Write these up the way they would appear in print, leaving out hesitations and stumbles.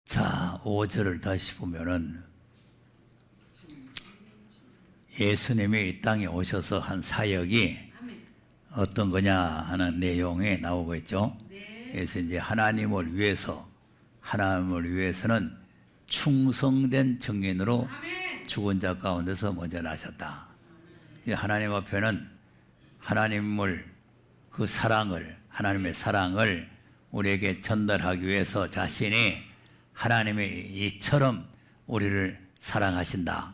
자, 5절을 다시 보면은 예수님이 이 땅에 오셔서 한 사역이 어떤 거냐 하는 내용이 나오고 있죠. 그래서 이제 하나님을 위해서는 충성된 증인으로 죽은 자 가운데서 먼저 나셨다. 하나님 앞에는 하나님의 사랑을 우리에게 전달하기 위해서 자신이 하나님의 이처럼 우리를 사랑하신다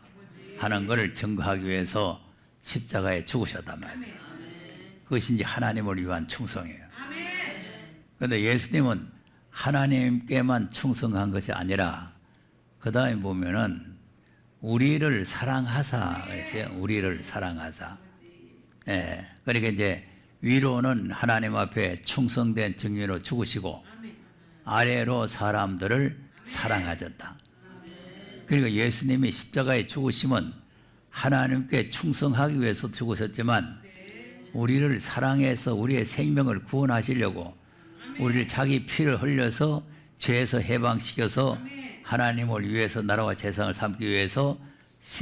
하는 것을 증거하기 위해서 십자가에 죽으셨단 말이에요. 그것이 이제 하나님을 위한 충성이에요. 그런데 예수님은 하나님께만 충성한 것이 아니라 그 다음에 보면은 우리를 사랑하사 그랬어요. 우리를 사랑하사. 예. 그러니까 이제 위로는 하나님 앞에 충성된 증인으로 죽으시고 아래로 사람들을 사랑하셨다. 그러니까 예수님이 십자가에 죽으심은 하나님께 충성하기 위해서 죽으셨지만 우리를 사랑해서 우리의 생명을 구원하시려고 우리를 자기 피를 흘려서 죄에서 해방시켜서 하나님을 위해서 나라와 재상을 삼기 위해서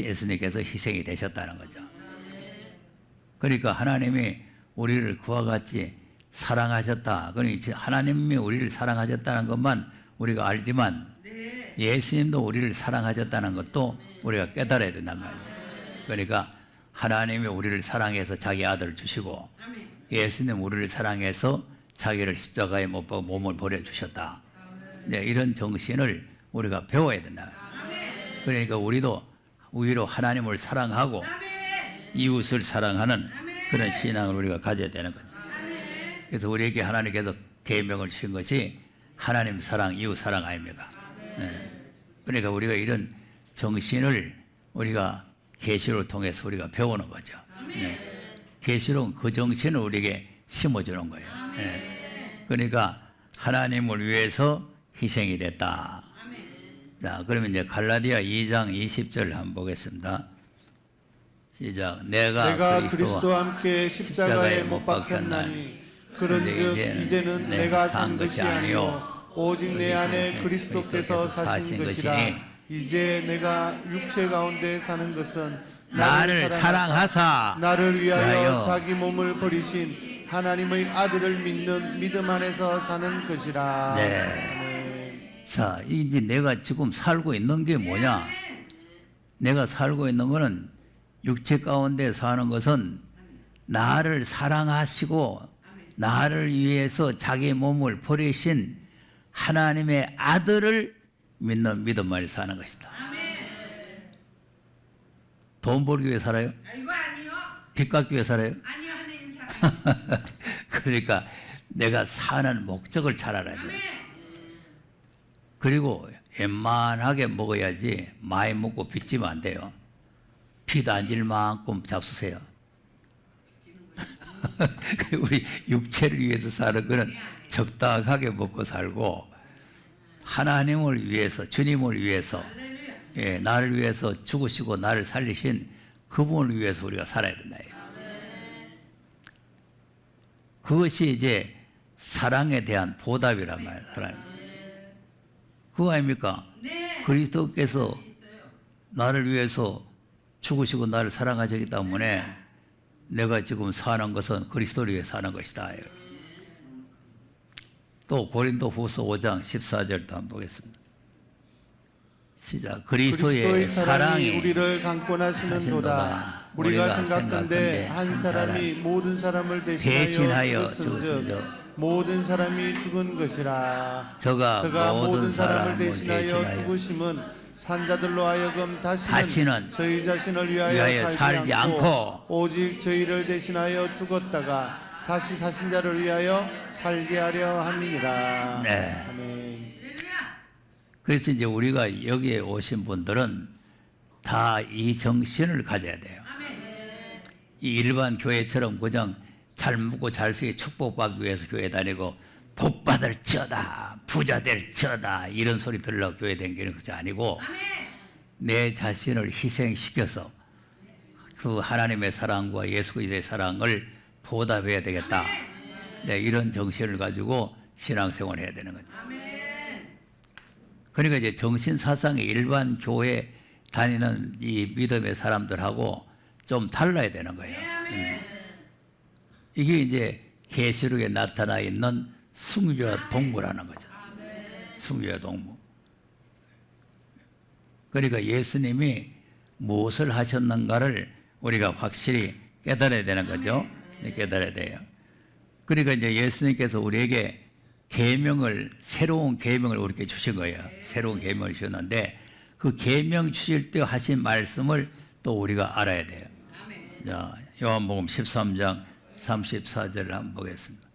예수님께서 희생이 되셨다는 거죠. 그러니까 하나님이 우리를 그와 같이 사랑하셨다. 그러니까 하나님이 우리를 사랑하셨다는 것만 우리가 알지만 예수님도 우리를 사랑하셨다는 것도 우리가 깨달아야 된단 말이에요. 그러니까 하나님이 우리를 사랑해서 자기 아들을 주시고 예수님 우리를 사랑해서 자기를 십자가에 못 박고 몸을 버려주셨다. 네, 이런 정신을 우리가 배워야 된다. 그러니까 우리도 위로 하나님을 사랑하고 이웃을 사랑하는 그런 신앙을 우리가 가져야 되는 거죠. 그래서 우리에게 하나님께서 계명을 주신 것이 하나님 사랑, 이웃 사랑 아닙니까? 네. 그러니까 우리가 이런 정신을 우리가 계시를 통해서 우리가 배우는 거죠. 네. 계시록은 그 정신을 우리에게 심어주는 거예요. 네. 그러니까 하나님을 위해서 희생이 됐다. 자, 그러면 이제 갈라디아 2장 20절 한번 보겠습니다. 시작. 내가 그리스도와 함께 십자가에 못 박혔나니 그런즉 이제는 내가 산 것이 아니요 오직 내 안에 그리스도께서 사신 것이라. 이제 내가 육체 가운데 사는 것은 나를 사랑하사 나를 위하여 자기 몸을 버리신 하나님의 아들을 믿는 믿음 안에서 사는 것이라. 네. 자, 이제 내가 지금 살고 있는 게 뭐냐? 내가 살고 있는 것은 육체 가운데 사는 것은 나를 사랑하시고 나를 위해서 자기 몸을 버리신 하나님의 아들을 믿는 믿음 안에 사는 것이다. 돈 벌기 위해 살아요? 이거 아니요. 빚 갚기 위해 살아요? 아니요, 하나님 사랑. 그러니까 내가 사는 목적을 잘 알아야 돼. 그리고 웬만하게 먹어야지 많이 먹고 빚지면 안 돼요. 빚 안 질 만큼 잡수세요. 우리 육체를 위해서 사는 거는 적당하게 먹고 살고 하나님을 위해서, 주님을 위해서, 예, 나를 위해서 죽으시고 나를 살리신 그분을 위해서 우리가 살아야 된다. 그것이 이제 사랑에 대한 보답이란 말이에요. 사랑. 그거 아닙니까? 그리스도께서 나를 위해서 죽으시고 나를 사랑하셨기 때문에 내가 지금 사는 것은 그리스도를 위해 사는 것이다. 또 고린도후서 5장 14절도 한번 보겠습니다. 시작. 그리스도의 사랑이 우리를 강권하시는도다. 우리가 생각건대 한 사람이 모든 사람을 대신하여 죽었은즉 모든 사람이 죽은 것이라. 저가 모든 사람을 대신하여 죽으심은 산자들로 하여금 다시는 저희 자신을 위하여 살지 않고 오직 저희를 대신하여 죽었다가 다시 사신 자를 위하여 살게 하려 함이니라. 네. 아멘. 그래서 이제 우리가 여기에 오신 분들은 다 이 정신을 가져야 돼요. 이 일반 교회처럼 그냥 잘 먹고 잘 쓰게 축복받기 위해서 교회 다니고 복 받을지어다, 부자 될지어다 이런 소리 들으려고 교회 다니는 것이 아니고 내 자신을 희생시켜서 그 하나님의 사랑과 예수 그리스도의 사랑을 보답해야 되겠다. 네, 이런 정신을 가지고 신앙생활을 해야 되는 거죠. 그러니까 이제 정신사상이 일반 교회 다니는 이 믿음의 사람들하고 좀 달라야 되는 거예요. 이게 이제 계시록에 나타나 있는 숭유와 동무라는 거죠. 숭유와 동무. 그러니까 예수님이 무엇을 하셨는가를 우리가 확실히 깨달아야 되는 거죠. 깨달아야 돼요. 그러니까 이제 예수님께서 우리에게 새로운 계명을 우리에게 주신 거예요. 새로운 계명을 주셨는데 그 계명 주실 때 하신 말씀을 또 우리가 알아야 돼요. 자, 요한복음 13장 34절을 한번 보겠습니다.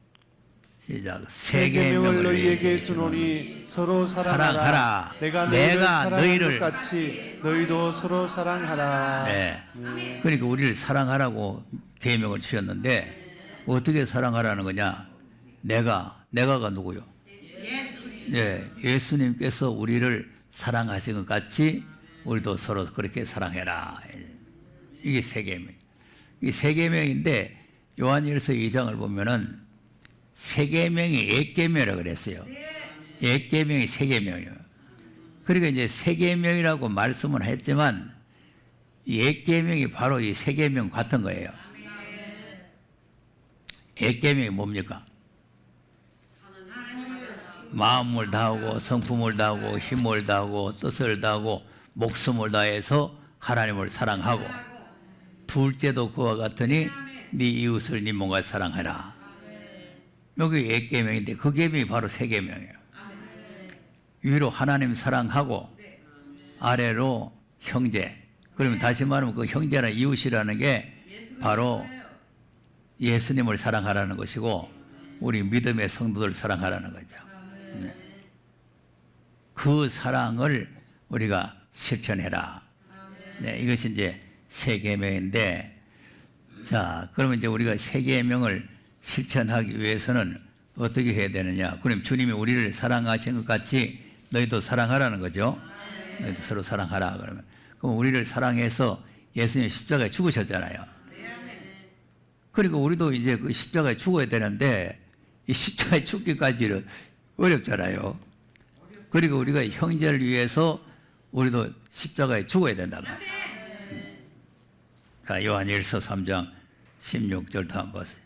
시작. 새 계명을 너희에게 주노니 서로 사랑하라. 내가 너희를 사랑한 것 같이 너희도 서로 사랑하라. 네. 그러니까 우리를 사랑하라고 계명을 주셨는데 어떻게 사랑하라는 거냐? 내가가 누구요? 네, 예수님께서 우리를 사랑하신 것 같이 우리도 서로 그렇게 사랑해라. 이게 새 계명. 이게 새 계명인데 요한일서 2장을 보면은 새 계명이 옛 계명이라고 그랬어요. 옛 계명이 새 계명이에요. 그러니까 이제 새 계명이라고 말씀은 했지만 옛 계명이 바로 이 새 계명 같은 거예요. 옛 계명이 뭡니까? 마음을 다하고 성품을 다하고 힘을 다하고 뜻을 다하고 목숨을 다해서 하나님을 사랑하고 둘째도 그와 같으니 네 이웃을 네 몸과 사랑하라. 여기 옛 계명인데 그 계명이 바로 새 계명이에요. 위로 하나님 사랑하고 아래로 형제. 그러면 다시 말하면 그 형제나 이웃이라는 게 바로 예수님을 사랑하라는 것이고 우리 믿음의 성도들 사랑하라는 거죠. 네. 그 사랑을 우리가 실천해라. 네, 이것이 이제 새 계명인데, 자, 그러면 이제 우리가 새 계명을 실천하기 위해서는 어떻게 해야 되느냐? 그럼 주님이 우리를 사랑하신 것 같이 너희도 사랑하라는 거죠. 너희도 서로 사랑하라. 그럼 우리를 사랑해서 예수님 십자가에 죽으셨잖아요. 그리고 우리도 이제 그 십자가에 죽어야 되는데 이 십자가에 죽기까지는 어렵잖아요. 그리고 우리가 형제를 위해서 우리도 십자가에 죽어야 된다. 자, 요한일서 3장 16절도 한번 보세요.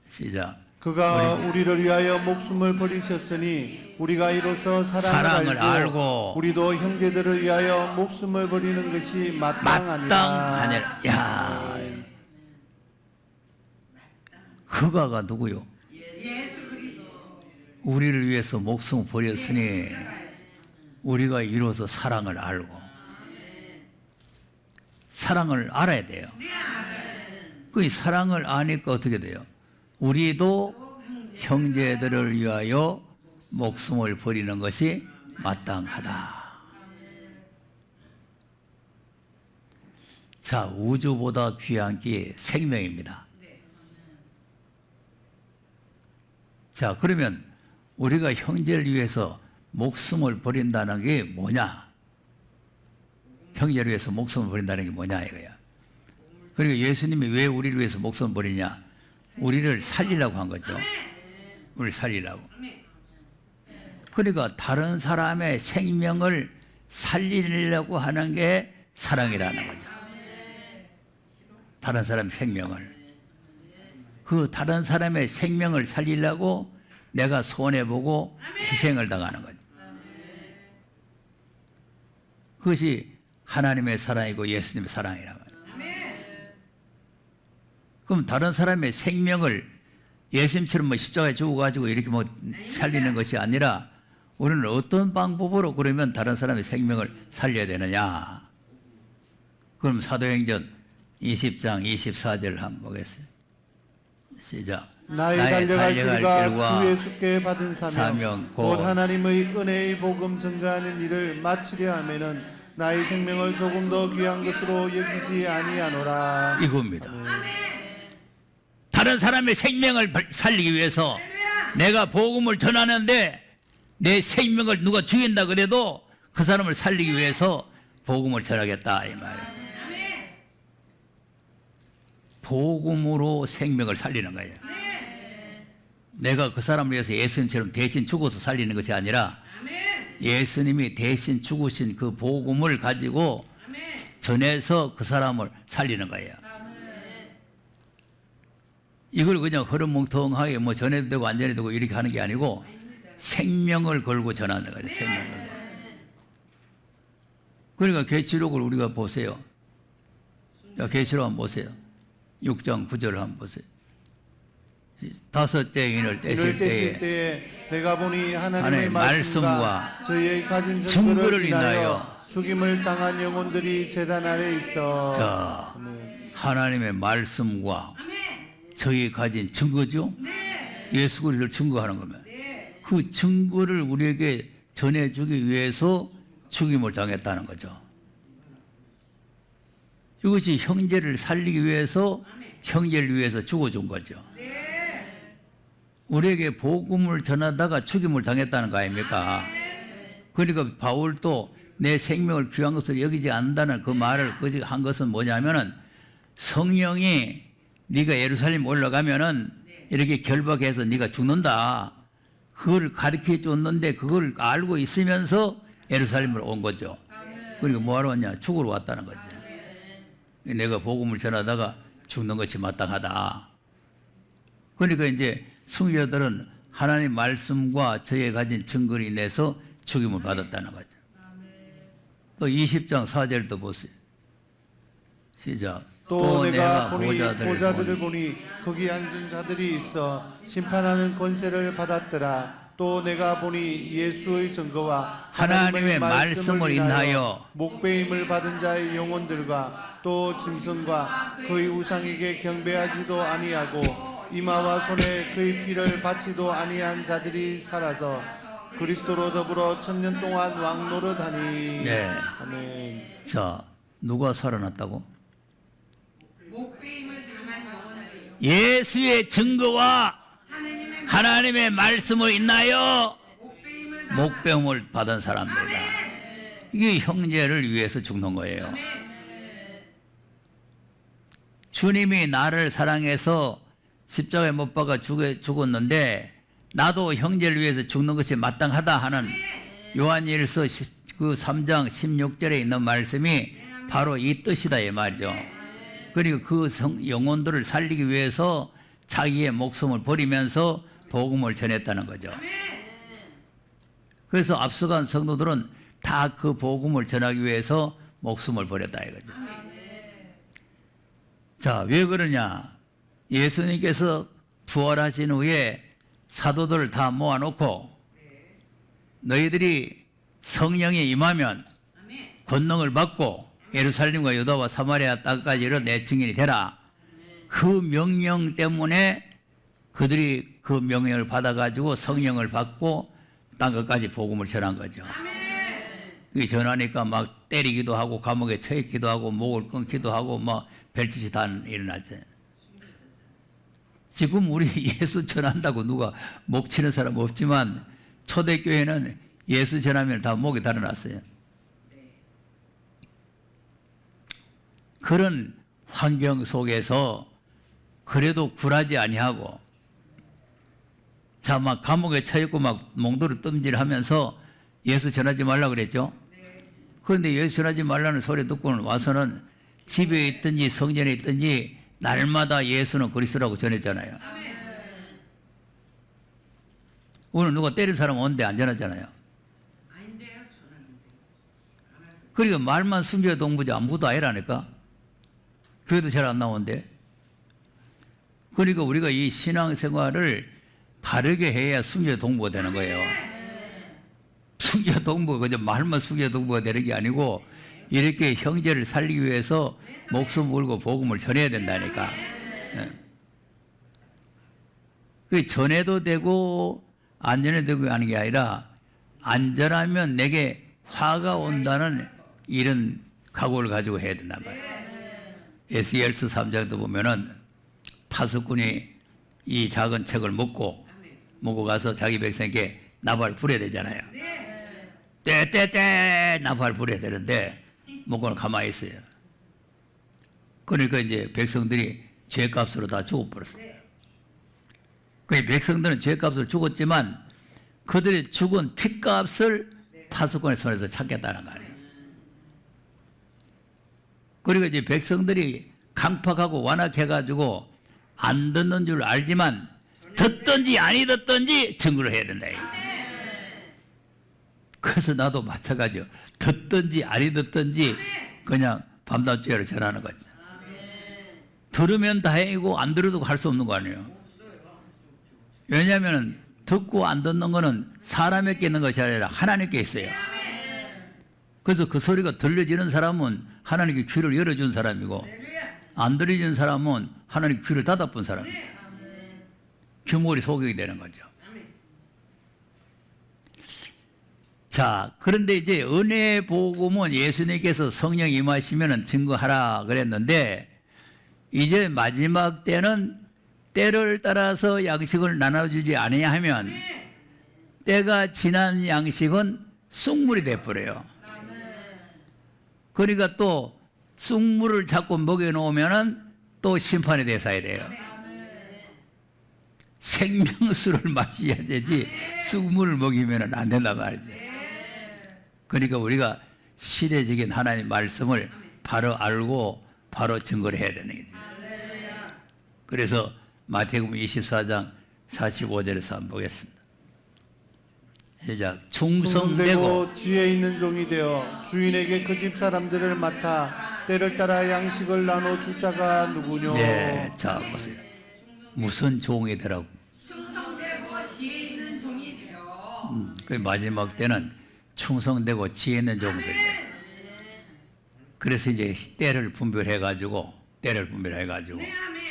시작. 그가 우리를 위하여 목숨을 버리셨으니 우리가 이로써 사랑을 알고 우리도 형제들을 위하여 목숨을 버리는 것이 마땅하니라. 야, 그가가 누구요? 우리를 위해서 목숨을 버렸으니 우리가 이로써 사랑을 알고 사랑을 알아야 돼요. 그 사랑을 아니까 어떻게 돼요? 우리도 형제들을 위하여 목숨을 버리는 것이 마땅하다. 자, 우주보다 귀한 게 생명입니다. 자, 그러면 우리가 형제를 위해서 목숨을 버린다는 게 뭐냐? 형제를 위해서 목숨을 버린다는 게 뭐냐 이거야. 그러니까 예수님이 왜 우리를 위해서 목숨을 버리냐? 우리를 살리려고 한 거죠. 우리를 살리려고. 그러니까 다른 사람의 생명을 살리려고 하는 게 사랑이라는 거죠. 다른 사람의 생명을. 그 다른 사람의 생명을 살리려고 내가 손해보고 희생을 당하는 거죠. 그것이 하나님의 사랑이고 예수님의 사랑이란 말이에요. 그럼 다른 사람의 생명을 예수님처럼 뭐 십자가에 죽어가지고 이렇게 뭐 살리는 것이 아니라 우리는 어떤 방법으로 그러면 다른 사람의 생명을 살려야 되느냐? 그럼 사도행전 20장 24절을 한번 보겠습니다. 시작. 나의 달려갈 길과 주 예수께 받은 사명 곧 하나님의 은혜의 복음 증거하는 일을 마치려 하면은 나의 생명을 조금 더 귀한 것으로 여기지 아니하노라. 이겁니다. 다른 사람의 생명을 살리기 위해서 내가 복음을 전하는데 내 생명을 누가 죽인다 그래도 그 사람을 살리기 위해서 복음을 전하겠다 이 말이에요. 복음으로 생명을 살리는 거예요. 내가 그 사람을 위해서 예수님처럼 대신 죽어서 살리는 것이 아니라 예수님이 대신 죽으신 그 복음을 가지고 전해서 그 사람을 살리는 거예요. 이걸 그냥 흐름뭉텅하게 뭐 전해도 되고 안 전해도 되고 이렇게 하는 게 아니고 생명을 걸고 전하는 거예요. 생명을 걸고. 그러니까 계시록을 우리가 보세요. 계시록 한번 보세요. 6장 9절 한번 보세요. 다섯째 인을 떼실 때에 내가 보니 하나님의 하나님의 말씀과 말씀과 저희의 가진 증거를 증거를 인하여 인하여 죽임을 당한 영혼들이 제단 아래 있어. 자, 아멘. 하나님의 말씀과 저희 가진 증거죠. 예수 그리스도를 증거하는 거면 그 증거를 우리에게 전해주기 위해서 죽임을 당했다는 거죠. 이것이 형제를 살리기 위해서 형제를 위해서 죽어준 거죠. 우리에게 복음을 전하다가 죽임을 당했다는 거 아닙니까? 그러니까 바울도 내 생명을 귀한 것을 여기지 않는다는 그 말을 한 것은 뭐냐면은 성령이 네가 예루살렘 올라가면은 이렇게 결박해서 네가 죽는다. 그걸 가르쳐 줬는데 그걸 알고 있으면서 예루살렘으로 온 거죠. 그러니까 뭐하러 왔냐? 죽으러 왔다는 거죠. 내가 복음을 전하다가 죽는 것이 마땅하다. 그러니까 이제 승려들은 하나님 말씀과 저에 가진 증거를 인해서 죽임을 받았다는 거죠. 또 20장 4절도 보세요. 시작. 또 내가 보니 보좌들을 보니 거기 앉은 자들이 있어 심판하는 권세를 받았더라. 또 내가 보니 예수의 증거와 하나님의 말씀을 인하여 목배임을 받은 자의 영혼들과 또 짐승과 그의 우상에게 경배하지도 아니하고 이마와 손에 그의 피를 바치도 아니한 자들이 살아서 그리스도로 더불어 천년 동안 왕노릇하니. 네. 아멘. 자, 누가 살아났다고? 목배임을 당한 영혼들 예수의 증거와 하나님의 말씀을 인하여 목배움을 받은 사람들이다. 이게 형제를 위해서 죽는 거예요. 주님이 나를 사랑해서 십자가에 못 박아 죽었는데 나도 형제를 위해서 죽는 것이 마땅하다 하는 요한일서 그 3장 16절에 있는 말씀이 바로 이 뜻이다 이 말이죠. 그리고 그 영혼들을 살리기 위해서 자기의 목숨을 버리면서 복음을 전했다는 거죠. 그래서 앞서간 성도들은 다 그 복음을 전하기 위해서 목숨을 버렸다 이거죠. 자, 왜 그러냐? 예수님께서 부활하신 후에 사도들을 다 모아놓고 너희들이 성령에 임하면 권능을 받고 예루살렘과 유다와 사마리아 땅까지로 내 증인이 되라. 그 명령 때문에 그들이 그 명령을 받아가지고 성령을 받고 땅 끝까지 복음을 전한 거죠. 그 전하니까 막 때리기도 하고 감옥에 처했기도 하고 목을 끊기도 하고 막 별짓이 다 일어났잖아요. 지금 우리 예수 전한다고 누가 목 치는 사람 없지만 초대교회는 예수 전하면 다 목이 달아났어요. 그런 환경 속에서 그래도 굴하지 아니하고 자, 막 감옥에 처했고 막 몽도를 뜸질하면서 예수 전하지 말라 그랬죠. 그런데 예수 전하지 말라는 소리 듣고는 와서는 집에 있든지 성전에 있든지 날마다 예수는 그리스도라고 전했잖아요. 오늘 누가 때린 사람 온데 안 전하잖아요. 그러니까 말만 순교의 동부지 아무것도 아니라니까. 교회도 잘 안 나오는데. 그러니까 우리가 이 신앙생활을 바르게 해야 순교의 동부가 되는 거예요. 순교의 동부가 그저 말만 순교의 동부가 되는 게 아니고 이렇게 형제를 살리기 위해서 목숨 걸고 복음을 전해야 된다니까. 그 전해도 되고 안 전해도 되고 하는 게 아니라 안 전하면 내게 화가 온다는 이런 각오를 가지고 해야 된단 말이에요. 에스겔서 3장도 보면은 파수꾼이 이 작은 책을 먹고 가서 자기 백성에게 나팔 불어야 되잖아요. 떼 나팔 불어야 되는데 먹고는 가만히 있어요. 그러니까 이제 백성들이 죄값으로 다 죽어버렸어요. 그 백성들은 죄값으로 죽었지만 그들이 죽은 피값을 파수꾼의 손에서 찾겠다는 거 아니에요. 그리고 이제 백성들이 강팍하고 완악해가지고 안 듣는 줄 알지만 듣든지 아니 듣든지 증거를 해야 된다. 그래서 나도 마찬가지요. 듣든지 아니 듣든지 그냥 밤낮 죄를 전하는 거지. 들으면 다행이고 안 들어도 할 수 없는 거 아니에요. 왜냐하면 듣고 안 듣는 거는 사람에게 있는 것이 아니라 하나님께 있어요. 그래서 그 소리가 들려지는 사람은 하나님께 귀를 열어준 사람이고 안 들려지는 사람은 하나님 귀를 닫아본 사람이에요. 규모리 소격이 되는 거죠. 자, 그런데 이제 은혜 복음은 예수님께서 성령 임하시면 증거하라 그랬는데 이제 마지막 때는 때를 따라서 양식을 나눠주지 아니하면 때가 지난 양식은 쑥물이 돼버려요. 그러니까 또 쑥물을 자꾸 먹여놓으면 또 심판의 대상이 돼요. 생명수를 마셔야 되지 쑥물을 먹이면 안 된단 말이죠. 그러니까 우리가 시대적인 하나님 말씀을 바로 알고 바로 증거를 해야 되는 거죠. 그래서 마태복음 24장 45절에서 한번 보겠습니다. 시작. 충성되고 지혜 있는 종이 되어 주인에게 그 집 사람들을 맡아 때를 따라 양식을 나눠줄 자가 누구뇨? 네, 자 보세요. 무슨 종이 되라고? 충성되고 지혜 있는 종이 되어 그 마지막 때는 충성되고 지혜 있는 종들이 돼요. 그래서 이제 때를 분별해가지고 네, 아멘.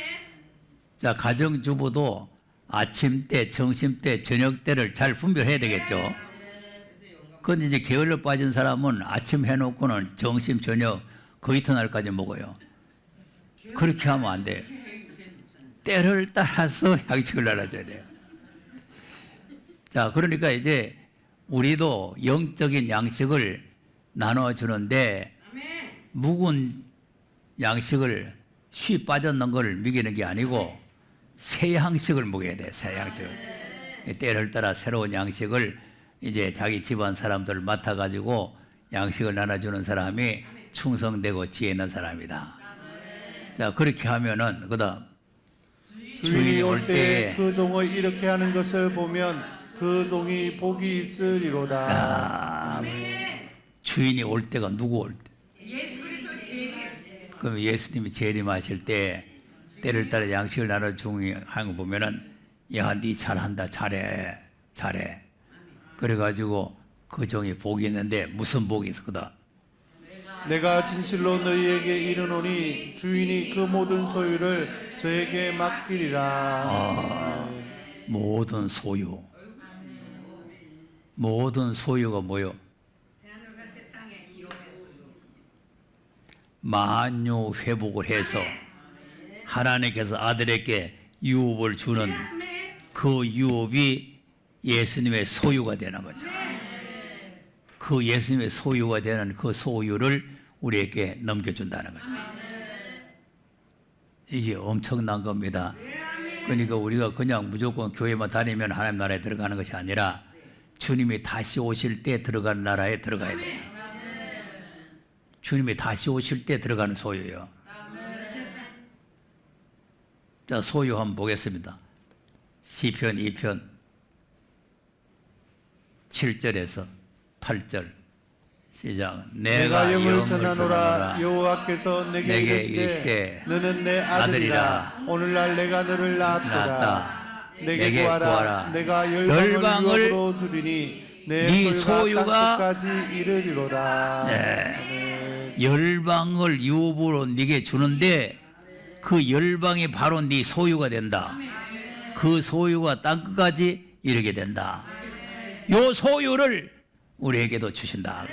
자, 가정주부도 아침 때, 점심 때, 저녁 때를 잘 분별해야 되겠죠. 그런데 이제 게을러 빠진 사람은 아침 해놓고는 점심, 저녁 그 이튿날까지 먹어요. 그렇게 하면 안 돼요. 때를 따라서 양식을 나눠줘야 돼요. 자, 그러니까 이제 우리도 영적인 양식을 나눠주는데 묵은 양식을 쉬 빠졌는 걸 먹이는 게 아니고 새 양식을 먹여야 돼. 새 양식을. 때를 따라 새로운 양식을 이제 자기 집안 사람들을 맡아가지고 양식을 나눠주는 사람이 충성되고 지혜 있는 사람이다. 자, 그렇게 하면은 그다음 주인이 올 때 그 종을 이렇게 하는 것을 보면 그 종이 복이 있으리로다. 주인이 올 때가 누구 올 때? 예수 그리스도 재림. 그럼 예수님이 재림하실 때 때를 따라 양식을 나눠주는 거 보면은 야, 네 잘한다, 잘해. 그래가지고 그 종이 복이 있는데 무슨 복이 있었거든? 내가 진실로 너희에게 이르노니 주인이 그 모든 소유를 저에게 맡기리라. 모든 소유가 뭐요? 새하늘과 새 땅의 기업의 소유. 만유 회복을 해서 하나님께서 아들에게 유업을 주는 그 유업이 예수님의 소유가 되는 거죠. 그 예수님의 소유가 되는 그 소유를 우리에게 넘겨준다는 거죠. 이게 엄청난 겁니다. 그러니까 우리가 그냥 무조건 교회만 다니면 하나님 나라에 들어가는 것이 아니라 주님이 다시 오실 때 들어가는 나라에 들어가야 돼요. 주님이 다시 오실 때 들어가는 소유예요. 자, 소유 한번 보겠습니다. 시편 2편 7절에서 8절 시작. 내가 영을 전하노라. 여호와께서 내게 이르시되 너는 내 아들이라. 오늘날 내가 너를 낳았도다. 내게 구하라. 내가 열방을 유업으로 주리니 내 소유가 땅끝까지 이르리로다. 네. 열방을 유업으로 네게 주는데 그 열방이 바로 네 소유가 된다. 그 소유가 땅끝까지 이르게 된다. 요 소유를 우리에게도 주신다.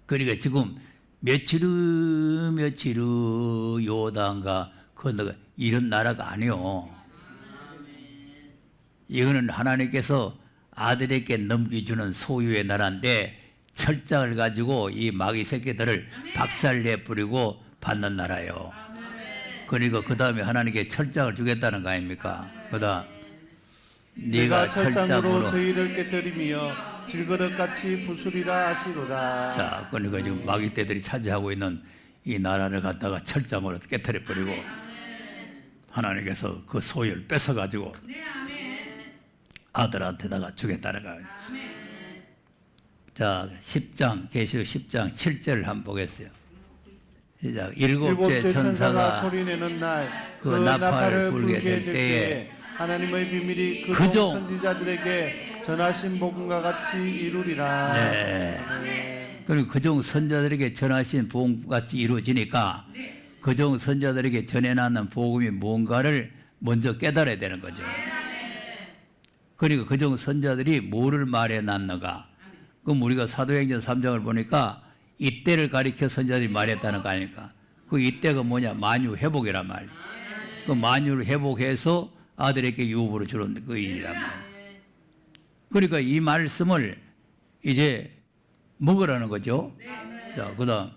그러니까 지금 며칠 요단가 건너가 이런 나라가 아니요. 이거는 하나님께서 아들에게 넘겨주는 소유의 나라인데 철장을 가지고 이 마귀 새끼들을 박살내 뿌리고 받는 나라예요. 그러니까 그 다음에 하나님께 철장을 주겠다는 거 아닙니까? 그다음 네가 철장으로 저희를 깨뜨리며 질그릇같이 부수리라 하시도다. 자, 그러니까 지금 마귀떼들이 차지하고 있는 이 나라를 갖다가 철장으로 깨뜨려 버리고 하나님께서 그 소유를 뺏어 가지고 아들한테다가 주겠다는 거예요. 자, 10장 계시록 10장 7절을 한번 보겠어요. 시작. 일곱째 천사가 소리내는 날 그 나팔을 불게 될 때에 하나님의 비밀이 그종 선지자들에게 전하신 복음과 같이 이루리라. 네. 그리고 그종 선자들에게 전하신 복음과 같이 이루어지니까 그종 선자들에게 전해놨는 복음이 뭔가를 먼저 깨달아야 되는 거죠. 그리고 그종 선자들이 뭐를 말해놨는가? 그럼 우리가 사도행전 3장을 보니까 이때를 가리켜 선자들이 말했다는 거 아닙니까? 그 이때가 뭐냐? 만유 회복이란 말이에요. 그 만유를 회복해서 아들에게 유업으로 주는 그 일이란 말이에요. 그러니까 이 말씀을 이제 먹으라는 거죠. 자, 그 다음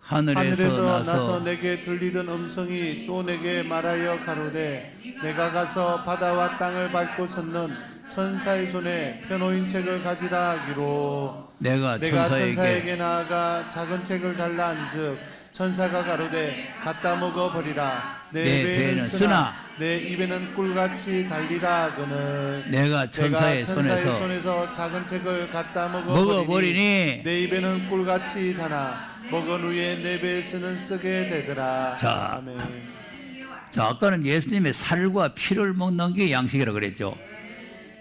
하늘에서 나서 내게 들리던 음성이 또 내게 말하여 가로되 내가 가서 바다와 땅을 밟고 섰는 천사의 손에 펴놓인 책을 가지라 하기로 내가 천사에게 나아가 작은 책을 달라 한즉 천사가 가로되 갖다 먹어버리라. 내 배에는 쓰나 내 입에는 꿀같이 달리라 하거늘 내가 천사의 손에서 작은 책을 갖다 먹어버리니 내 입에는 꿀같이 다나 먹은 후에 내 배에서는 쓰게 되더라. 자, 아멘. 자, 아까는 예수님의 살과 피를 먹는 게 양식이라고 그랬죠.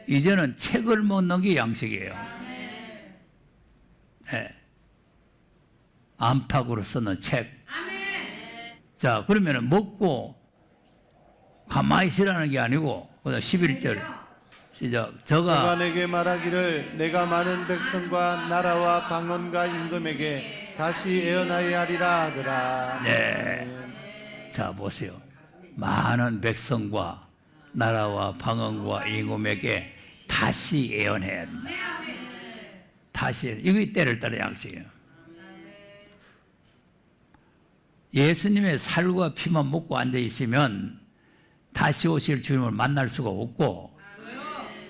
이제는 책을 먹는 게 양식이에요. 네. 안팎으로 쓰는 책. 자, 그러면 먹고 가만히 있으라는 게 아니고 11절 시작. 저가 내게 말하기를 내가 많은 백성과 나라와 방언과 임금에게 다시 예언하여 하리라 하더라. 네. 자, 보세요. 많은 백성과 나라와 방언과 임금에게 다시 예언해야 된다. 다시. 이거 때를 따라 양식이에요. 예수님의 살과 피만 먹고 앉아 있으면 다시 오실 주님을 만날 수가 없고,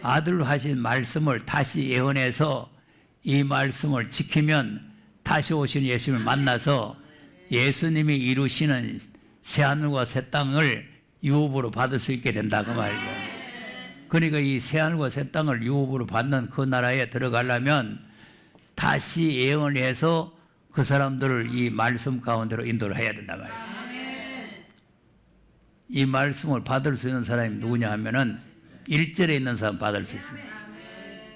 아들로 하신 말씀을 다시 예언해서 이 말씀을 지키면 다시 오신 예수님을 만나서 예수님이 이루시는 새하늘과 새 땅을 유업으로 받을 수 있게 된다 그 말이죠. 그러니까 이 새하늘과 새 땅을 유업으로 받는 그 나라에 들어가려면 다시 예언해서 그 사람들을 이 말씀 가운데로 인도를 해야 된다 말이에요. 이 말씀을 받을 수 있는 사람이 누구냐 하면은 1절에 있는 사람 받을 수 있습니다.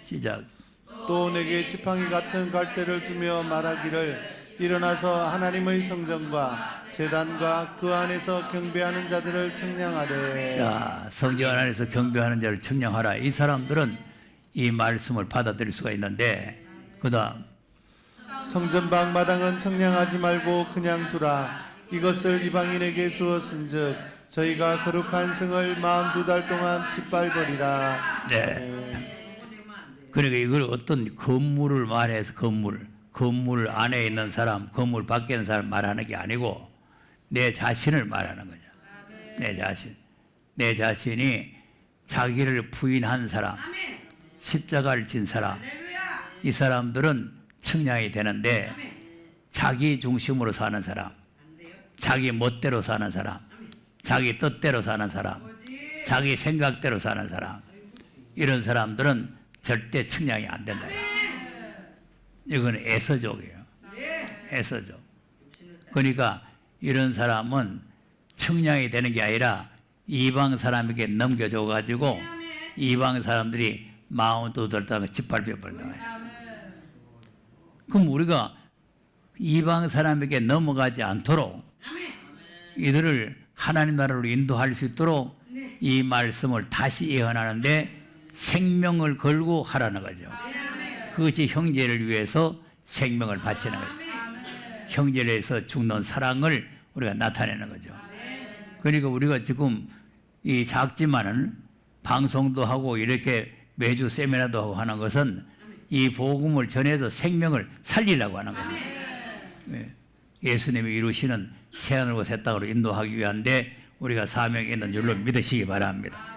시작. 또 내게 지팡이 같은 갈대를 주며 말하기를 일어나서 하나님의 성전과 제단과 그 안에서 경배하는 자들을 청량하되. 자, 성전 안에서 경배하는 자를 청량하라. 이 사람들은 이 말씀을 받아들일 수가 있는데, 그 다음 성전방 마당은 청량하지 말고 그냥 두라. 이것을 이방인에게 주었은즉 저희가 거룩한 성을 42달 동안 짓밟으리라. 네. 그러니까 이걸 어떤 건물을 말해서 건물 안에 있는 사람, 건물 밖에 있는 사람 말하는 게 아니고 내 자신을 말하는 거죠. 내 자신. 내 자신이 자기를 부인한 사람, 십자가를 진 사람, 이 사람들은 청량이 되는데, 자기 중심으로 사는 사람, 자기 멋대로 사는 사람, 자기 뜻대로 사는 사람, 자기 생각대로 사는 사람, 이런 사람들은 절대 청량이 안 된다. 이건 에서족이에요. 에서족. 그러니까 이런 사람은 청량이 되는 게 아니라 이방 사람에게 넘겨줘 가지고 이방 사람들이 마음도 들다가 짓밟혀 버린다. 그럼 우리가 이방 사람에게 넘어가지 않도록 이들을 하나님 나라로 인도할 수 있도록 이 말씀을 다시 예언하는데 생명을 걸고 하라는 거죠. 그것이 형제를 위해서 생명을 바치는 거죠. 형제를 위해서 죽는 사랑을 우리가 나타내는 거죠. 그러니까 우리가 지금 이 작지만은 방송도 하고 이렇게 매주 세미나도 하고 하는 것은 이 복음을 전해서 생명을 살리려고 하는 거죠. 예수님이 이루시는 새하늘과 새 땅으로 인도하기 위한데 우리가 사명이 있는 줄로 믿으시기 바랍니다.